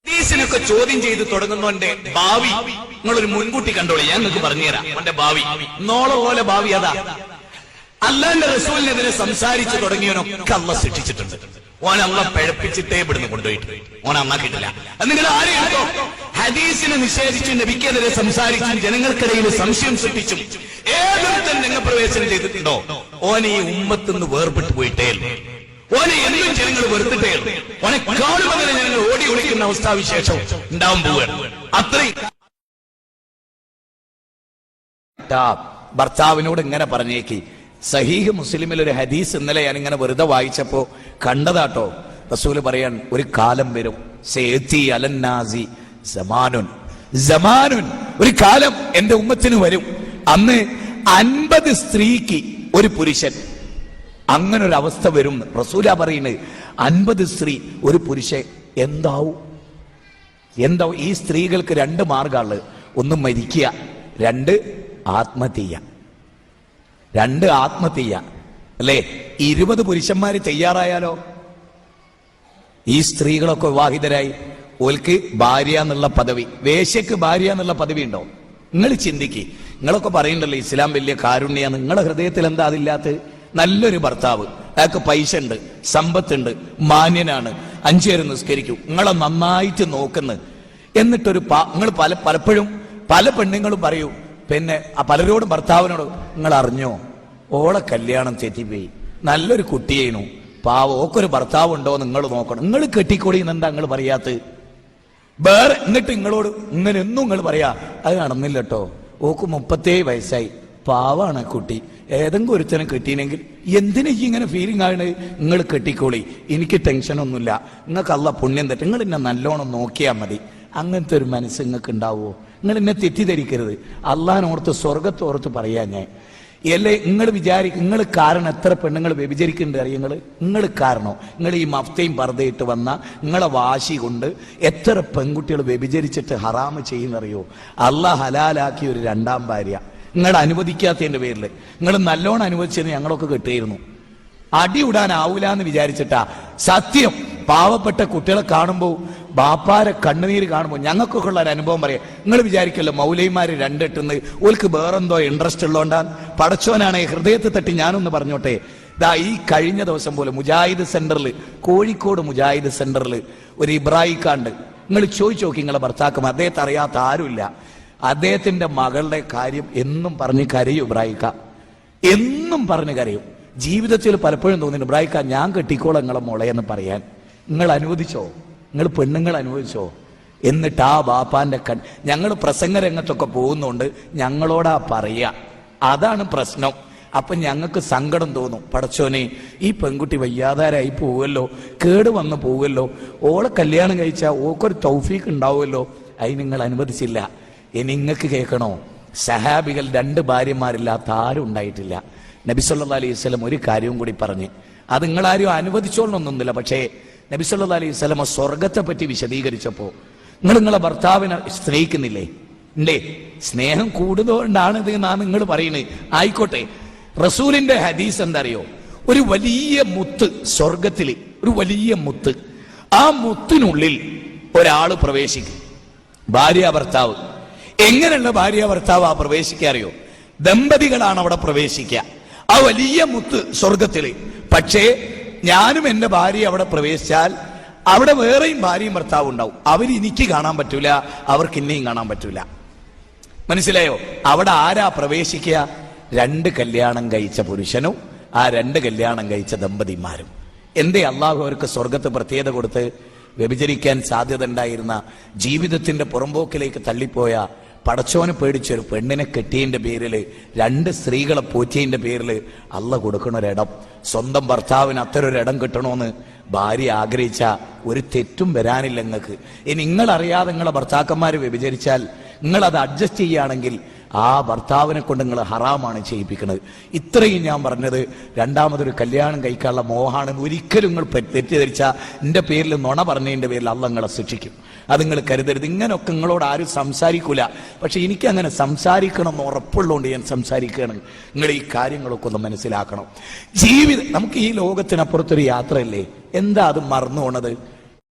ഹദീസിനൊക്കെ ചോദ്യം ചെയ്ത് തുടങ്ങുന്നവന്റെ ഭാവി നിങ്ങളൊരു മുൻകൂട്ടി കണ്ടോളി. ഞാൻ നിങ്ങൾക്ക് പറഞ്ഞുതരാം. അവന്റെ ഭാവി നോള പോലെ ഭാവി അതാ. അല്ലാന്റെ റസൂലിനെതിരെ സംസാരിച്ചു തുടങ്ങിയവനൊക്കെ അള്ള ശിക്ഷിച്ചിട്ടുണ്ട്. ഓൻ അള്ള പിഴപ്പിച്ചിട്ടേ ഇവിടുന്ന് കൊണ്ടുപോയിട്ട് ഓൻ അന്നാക്കിയിട്ടില്ല. നിങ്ങൾ ആരെയോ ഹദീസിനെ നിഷേധിച്ചു നബിക്കെതിരെ സംസാരിച്ചും ജനങ്ങൾക്കിടയിൽ സംശയം സൃഷ്ടിച്ചും ഏതൊരുത്തൻ രംഗപ്രവേശനം ചെയ്തിട്ടുണ്ടോ ഓൻ ഈ ഉമ്മത്തുനിന്ന് വേർപെട്ടു പോയിട്ടേ. ഓനെ എന്നും ജനങ്ങൾ വെറുത്തിട്ടേ. ഓനെ കാണുമ്പോൾ ജനങ്ങൾ ഓടി ഒളിക്കുന്ന അവസ്ഥാവിശേഷം ഉണ്ടാവാൻ പോവുകയാണ്. അത്രയും ഭർത്താവിനോട് ഇങ്ങനെ പറഞ്ഞേക്ക്. സഹീഹ് മുസ്ലിമിൽ ഒരു ഹദീസ് ഇന്നലെ ഞാൻ ഇങ്ങനെ വെറുതെ വായിച്ചപ്പോ കണ്ടതാട്ടോ. റസൂല് പറയാൻ ഒരു കാലം വരും, സേത്തി അലന്നാസി സമാനുൻ, സമാനുൻ ഒരു കാലം എന്റെ ഉമ്മത്തിന് വരും, അന്ന് 50 സ്ത്രീക്ക് ഒരു പുരുഷൻ. അങ്ങനെ ഒരു അവസ്ഥ വരും റസൂലാ പറയുന്നത്. 50 സ്ത്രീ ഒരു പുരുഷൻ എന്താവും? ഈ സ്ത്രീകൾക്ക് 2 മാർഗമാണ്. ഒന്ന് മരിക്കുക, 2 ആത്മഹത്യ. 2 ആത്മഹത്യ അല്ലേ? 20 പുരുഷന്മാര് തയ്യാറായാലോ? ഈ സ്ത്രീകളൊക്കെ വിവാഹിതരായി ഓൽക്ക് ഭാര്യ എന്നുള്ള പദവി, വേശ്യക്ക് ഭാര്യ എന്നുള്ള പദവി ഉണ്ടോ? നിങ്ങൾ ചിന്തിക്ക്. നിങ്ങളൊക്കെ പറയുന്നുണ്ടല്ലോ ഇസ്ലാം വലിയ കാരുണ്യാണ്. നിങ്ങളുടെ ഹൃദയത്തിൽ എന്താ അതില്ലാത്ത? നല്ലൊരു ഭർത്താവ്, അയാൾക്ക് പൈസ ഉണ്ട്, സമ്പത്തുണ്ട്, മാന്യനാണ്, 5 നേരം നിസ്കരിക്കും, നിങ്ങളെ നന്നായിട്ട് നോക്കുന്നു. എന്നിട്ടൊരു നിങ്ങൾ പലപ്പോഴും പല പെണ്ണുങ്ങളും പറയൂ, പിന്നെ പലരോടും ഭർത്താവിനോട് നിങ്ങൾ അറിഞ്ഞോ ഓളെ കല്യാണം തെറ്റിപ്പോയി, നല്ലൊരു കുട്ടിയേനു, പാവം ഓക്കൊരു ഭർത്താവ് ഉണ്ടോ നിങ്ങൾ നോക്കണം, നിങ്ങൾ കെട്ടിക്കൊടി എന്നെന്താ നിങ്ങൾ പറയാത്ത? വേറെ എന്നിട്ട് നിങ്ങളോട് ഇങ്ങനെ എന്നും നിങ്ങൾ പറയാ അത് നടന്നില്ല കേട്ടോ, ഓക്ക് 37 വയസ്സായി, പാവാണ് കുട്ടി, ഏതെങ്കിലും ഒരുത്തനെ കെട്ടിയില്ലെങ്കിൽ എന്തിനാ ഈ ഇങ്ങനെ ഫീലിംഗ് ആണ്? നിങ്ങൾ കെട്ടിക്കോളി, എനിക്ക് ടെൻഷനൊന്നുമില്ല, നിങ്ങൾക്ക് അള്ള പുണ്യം തരും, നിങ്ങൾ എന്നെ നല്ലോണം നോക്കിയാൽ മതി. അങ്ങനത്തെ ഒരു മനസ്സ് നിങ്ങൾക്ക് ഉണ്ടാവുമോ? നിങ്ങൾ എന്നെ തെറ്റിദ്ധരിക്കരുത്. അള്ളാഹിനോർത്ത് സ്വർഗത്തോർത്ത് പറയാ ഞാൻ. അല്ലേ നിങ്ങൾ വിചാരിക്കും നിങ്ങൾ കാരണം എത്ര പെണ്ണുങ്ങൾ വ്യഭിചരിക്കുന്നുണ്ട് അറിയ? നിങ്ങൾ കാരണം നിങ്ങൾ ഈ മഫ്തയും പർദ്ദയിട്ട് വന്ന നിങ്ങളെ വാശി കൊണ്ട് എത്ര പെൺകുട്ടികൾ വ്യഭിചരിച്ചിട്ട് ഹറാമ് ചെയ്യുന്നറിയോ? അള്ളാഹ് ഹലാലാക്കിയ ഒരു 2ാം ഭാര്യ നിങ്ങൾ അനുവദിക്കാത്തതിന്റെ പേരിൽ. നിങ്ങൾ നല്ലോണം അനുവദിച്ചത് ഞങ്ങളൊക്കെ കെട്ടിയിരുന്നു. അടി വിടാനാവൂല എന്ന് വിചാരിച്ചിട്ടാ. സത്യം, പാവപ്പെട്ട കുട്ടികളെ കാണുമ്പോൾ ബാപ്പാരെ കണ്ണുനീര് കാണുമ്പോൾ ഞങ്ങൾക്കൊക്കെ ഉള്ള ഒരു അനുഭവം പറയാം. നിങ്ങൾ വിചാരിക്കല്ലോ മൗലൈമാര് 2 എട്ടുന്ന് ഓൽക്ക് വേറെന്തോ ഇൻട്രസ്റ്റ് ഉള്ളതുകൊണ്ടാണ്. പടച്ചോനാണ് ഹൃദയത്തെ തട്ടി ഞാനൊന്ന് പറഞ്ഞോട്ടെ. ഇതാ ഈ കഴിഞ്ഞ ദിവസം പോലെ മുജാഹിദ് സെന്ററിൽ, കോഴിക്കോട് മുജാഹിദ് സെന്ററിൽ ഒരു ഇബ്രാഹിക്കാണ്ട്. നിങ്ങൾ ചോദിച്ചു നോക്കി നിങ്ങളെ ഭർത്താക്കന്മാർ, അദ്ദേഹത്തെ അറിയാത്ത ആരുമില്ല. അദ്ദേഹത്തിന്റെ മകളുടെ കാര്യം എന്നും പറഞ്ഞ് കരയും ഇബ്രാഹിക്ക, എന്നും പറഞ്ഞ് കരയും. ജീവിതത്തിൽ പലപ്പോഴും തോന്നുന്നു ഇബ്രാഹിക്ക ഞാൻ കെട്ടിക്കോളാം നിങ്ങളെ മോളെന്ന് പറയാൻ. നിങ്ങൾ അനുവദിച്ചോ? നിങ്ങൾ പെണ്ണുങ്ങൾ അനുവദിച്ചോ? എന്നിട്ട് ആ ബാപ്പാന്റെ ഞങ്ങൾ പ്രസംഗ രംഗത്തൊക്കെ പോകുന്നുണ്ട് ഞങ്ങളോടാ പറയാ. അതാണ് പ്രശ്നം. അപ്പൊ ഞങ്ങൾക്ക് സങ്കടം തോന്നും. പടച്ചോനെ ഈ പെൺകുട്ടി വയ്യാതാരായി പോവുമല്ലോ, കേട് വന്ന് പോവുമല്ലോ, ഓളെ കല്യാണം കഴിച്ചാൽ ഓക്കൊരു തൗഫീഖ് ഉണ്ടാവുമല്ലോ. അതിന് നിങ്ങൾ അനുവദിച്ചില്ല. ഇനി നിങ്ങൾക്ക് കേൾക്കണോ? സഹാബികൾ 2 ഭാര്യമാരില്ലാത്ത ആരും ഉണ്ടായിട്ടില്ല. നബി സല്ലല്ലാഹു അലൈഹി വസല്ലം ഒരു കാര്യവും കൂടി പറഞ്ഞ്, അത് നിങ്ങളാരും അനുവദിച്ചോളണമെന്നൊന്നുമില്ല, പക്ഷേ നബി സല്ലല്ലാഹു അലൈഹി വസല്ലം സ്വർഗത്തെ പറ്റി വിശദീകരിച്ചപ്പോ നിങ്ങളെ ഭർത്താവിനെ സ്നേഹിക്കുന്നില്ലേ? ഇല്ലേ? സ്നേഹം കൂടുതലുകൊണ്ടാണ് ഇത് എന്നാണ് നിങ്ങൾ പറയുന്നത്. ആയിക്കോട്ടെ, റസൂലിന്റെ ഹദീസ് എന്താ അറിയോ? ഒരു വലിയ മുത്ത് സ്വർഗത്തില്, ഒരു വലിയ മുത്ത്, ആ മുത്തിനുള്ളിൽ ഒരാള് പ്രവേശിക്കും, ഭാര്യ ഭർത്താവ്. എങ്ങനെയുള്ള ഭാര്യ ഭർത്താവ് ആ പ്രവേശിക്കാറിയോ? ദമ്പതികളാണ് അവിടെ പ്രവേശിക്കുക, ആ വലിയ മുത്ത് സ്വർഗത്തില്. പക്ഷേ ഞാനും എന്റെ ഭാര്യ അവിടെ പ്രവേശിച്ചാൽ അവിടെ വേറെയും ഭാര്യയും ഭർത്താവും ഉണ്ടാവും. എനിക്ക് കാണാൻ പറ്റൂല, അവർക്ക് എന്നെയും കാണാൻ പറ്റൂല. മനസ്സിലായോ? അവിടെ ആരാ പ്രവേശിക്കുക? 2 കല്യാണം കഴിച്ച പുരുഷനും ആ 2 കല്യാണം കഴിച്ച ദമ്പതിമാരും. എന്തേ അള്ളാഹു അവർക്ക് സ്വർഗത്ത് പ്രത്യേകത കൊടുത്ത്? വ്യഭിചരിക്കാൻ സാധ്യത ഉണ്ടായിരുന്ന, ജീവിതത്തിന്റെ പുറമ്പോക്കിലേക്ക് തള്ളിപ്പോയ, പടച്ചോനെ പേടിച്ചൊരു പെണ്ണിനെ കെട്ടിയതിന്റെ പേരില്, 2 സ്ത്രീകളെ പോറ്റിയതിന്റെ പേരില് അള്ള കൊടുക്കണൊരിടം. സ്വന്തം ഭർത്താവിന് അത്തരൊരിടം കിട്ടണമെന്ന് ഭാര്യ ആഗ്രഹിച്ച ഒരു തെറ്റും വരാനില്ല നിങ്ങൾക്ക്. ഇനി നിങ്ങളറിയാതെ നിങ്ങളെ ഭർത്താക്കന്മാര് വ്യഭിചരിച്ചാൽ നിങ്ങൾ അത് അഡ്ജസ്റ്റ് ചെയ്യുകയാണെങ്കിൽ ആ ഭർത്താവിനെ കൊണ്ട് നിങ്ങൾ ഹറാമാണ് ചെയ്യിപ്പിക്കുന്നത്. ഇത്രയും ഞാൻ പറഞ്ഞത് രണ്ടാമതൊരു കല്യാണം കഴിക്കാനുള്ള മോഹാണെന്ന് ഒരിക്കലും നിങ്ങൾ തെറ്റിദ്ധരിച്ചാൽ എൻ്റെ പേരിൽ നുണ പറഞ്ഞതിൻ്റെ പേരിൽ അള്ളാഹ് നിങ്ങളെ ശിക്ഷിക്കും. അത് നിങ്ങൾ കരുതരുത്. ഇങ്ങനൊക്കെ നിങ്ങളോട് ആരും സംസാരിക്കൂല. പക്ഷെ എനിക്കങ്ങനെ സംസാരിക്കണം എന്ന് ഉറപ്പുള്ളതുകൊണ്ട് ഞാൻ സംസാരിക്കുകയാണ്. നിങ്ങൾ ഈ കാര്യങ്ങളൊക്കെ ഒന്ന് മനസ്സിലാക്കണം. ജീവിതം നമുക്ക് ഈ ലോകത്തിനപ്പുറത്തൊരു യാത്രയല്ലേ, എന്താ അത് മറന്നു പോണത്?